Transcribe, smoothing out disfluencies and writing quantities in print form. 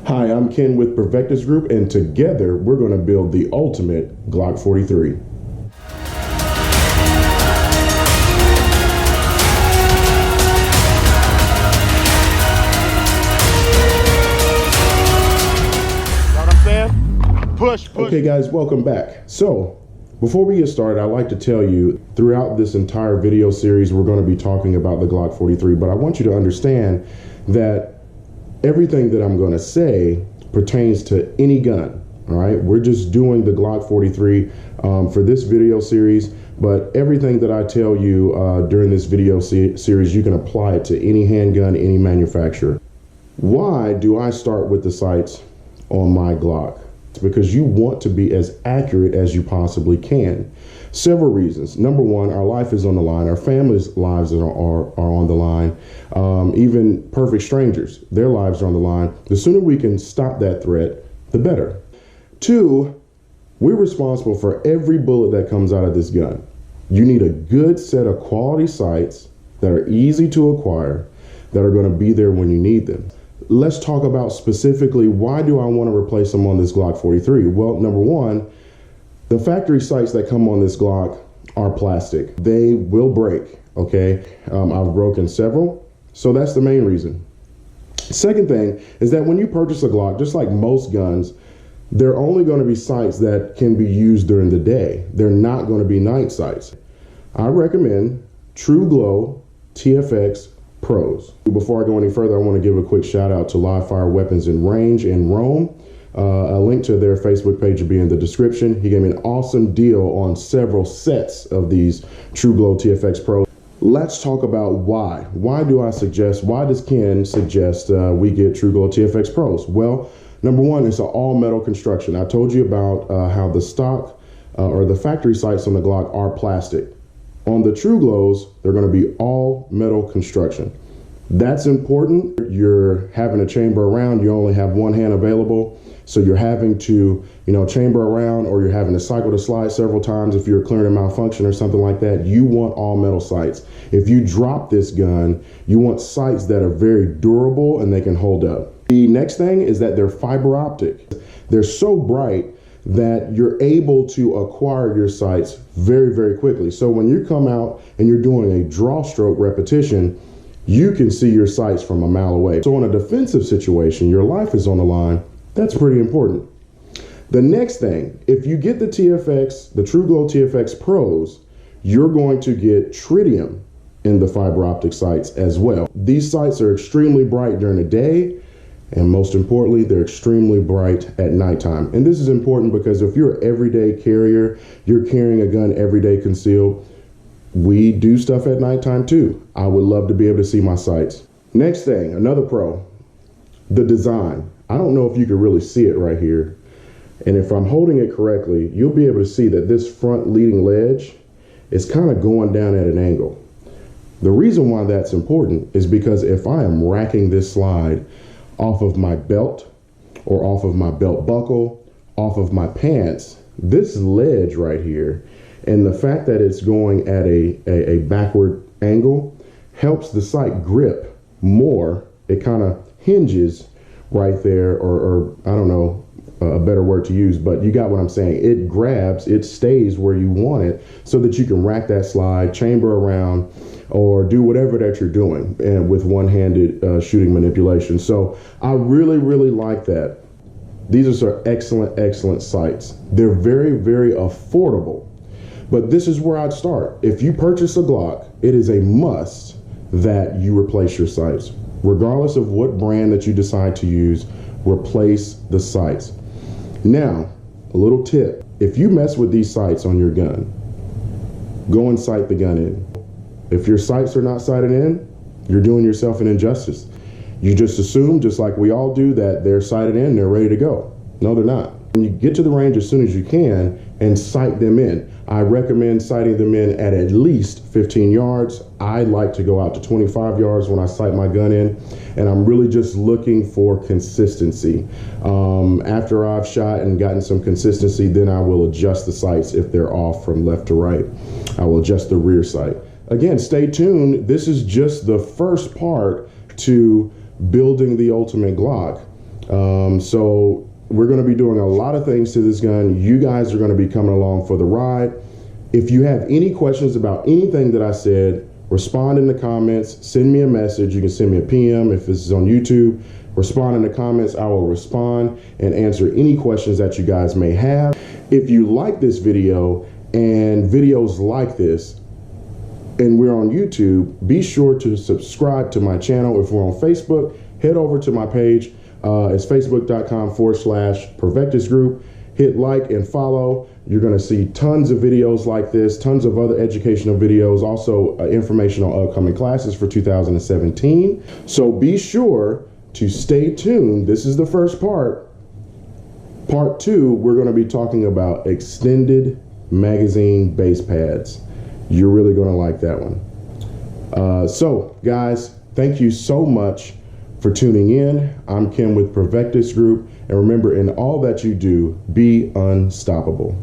Hi, I'm Ken with Provectus Group, and together we're going to build the ultimate Glock 43. Push. Okay guys, welcome back. So, before we get started, I'd like to tell you, throughout this entire video series, we're going to be talking about the Glock 43, but I want you to understand that everything that I'm going to say pertains to any gun, all right? We're just doing the Glock 43 for this video series, but everything that I tell you during this video series, you can apply it to any handgun, any manufacturer. Why do I start with the sights on my Glock? It's because you want to be as accurate as you possibly can. Several reasons. Number one, our life is on the line. Our family's lives are on the line. Even perfect strangers, their lives are on the line. The sooner we can stop that threat, the better. Two, we're responsible for every bullet that comes out of this gun. You need a good set of quality sights that are easy to acquire, that are going to be there when you need them. Let's talk about specifically, why do I want to replace them on this Glock 43? Well, number one, the factory sights that come on this Glock are plastic. They will break, okay? I've broken several, so that's the main reason. Second thing is that when you purchase a Glock, just like most guns, they're only going to be sights that can be used during the day. They're not going to be night sights. I recommend TrueGlow TFX Pros. Before I go any further, I want to give a quick shout out to Live Fire Weapons and Range in Rome. A link to their Facebook page will be in the description. He gave me an awesome deal on several sets of these TrueGlow TFX Pros. Let's talk about why. Why does Ken suggest we get TrueGlow TFX Pros? Well, number one, it's an all metal construction. I told you about how the stock or the factory sights on the Glock are plastic. On the TrueGlows, they're going to be all metal construction. That's important. You're having a chamber around, you only have one hand available. So you're having to, chamber around, or you're having to cycle the slide several times if you're clearing a malfunction or something like that. You want all metal sights. If you drop this gun, you want sights that are very durable and they can hold up. The next thing is that they're fiber optic. They're so bright that you're able to acquire your sights very, very quickly. So when you come out and you're doing a draw stroke repetition, you can see your sights from a mile away. So in a defensive situation, your life is on the line. That's pretty important. The next thing, if you get the TFX, the TrueGlow TFX Pros, you're going to get tritium in the fiber optic sights as well. These sights are extremely bright during the day, and most importantly, they're extremely bright at nighttime. And this is important because if you're an everyday carrier, you're carrying a gun every day concealed, we do stuff at nighttime too. I would love to be able to see my sights. Next thing, another pro, the design. I don't know if you can really see it right here. And if I'm holding it correctly, you'll be able to see that this front leading ledge is kind of going down at an angle. The reason why that's important is because if I am racking this slide off of my belt or off of my belt buckle, off of my pants, this ledge right here, and the fact that it's going at a backward angle helps the sight grip more. It kind of hinges right there, or I don't know a better word to use, but you got what I'm saying. It grabs, it stays where you want it so that you can rack that slide, chamber around, or do whatever that you're doing, and with one-handed shooting manipulation. So I really, really like that. These are excellent sights. They're very, very affordable. But this is where I'd start. If you purchase a Glock, it is a must that you replace your sights. Regardless of what brand that you decide to use, replace the sights. Now, a little tip. If you mess with these sights on your gun, go and sight the gun in. If your sights are not sighted in, you're doing yourself an injustice. You just assume, just like we all do, that they're sighted in, they're ready to go. No, they're not. When you get to the range as soon as you can and sight them in. I recommend sighting them in at least 15 yards. I like to go out to 25 yards when I sight my gun in, and I'm really just looking for consistency. After I've shot and gotten some consistency, then I will adjust the sights if they're off from left to right. I will adjust the rear sight. Again, stay tuned. This is just the first part to building the ultimate Glock. So we're going to be doing a lot of things to this gun. You guys are going to be coming along for the ride. If you have any questions about anything that I said, respond in the comments, send me a message. You can send me a PM if this is on YouTube. Respond in the comments. I will respond and answer any questions that you guys may have. If you like this video and videos like this, and we're on YouTube, be sure to subscribe to my channel. If we're on Facebook, head over to my page. It's facebook.com/Provectus group. Hit like and follow. You're going to see tons of videos like this, tons of other educational videos, also information on upcoming classes for 2017. So be sure to stay tuned. This is the first part. Part 2, we're going to be talking about extended magazine base pads. You're really going to like that one. So guys, thank you so much for tuning in. I'm Kim with Provectus Group. And remember, in all that you do, be unstoppable.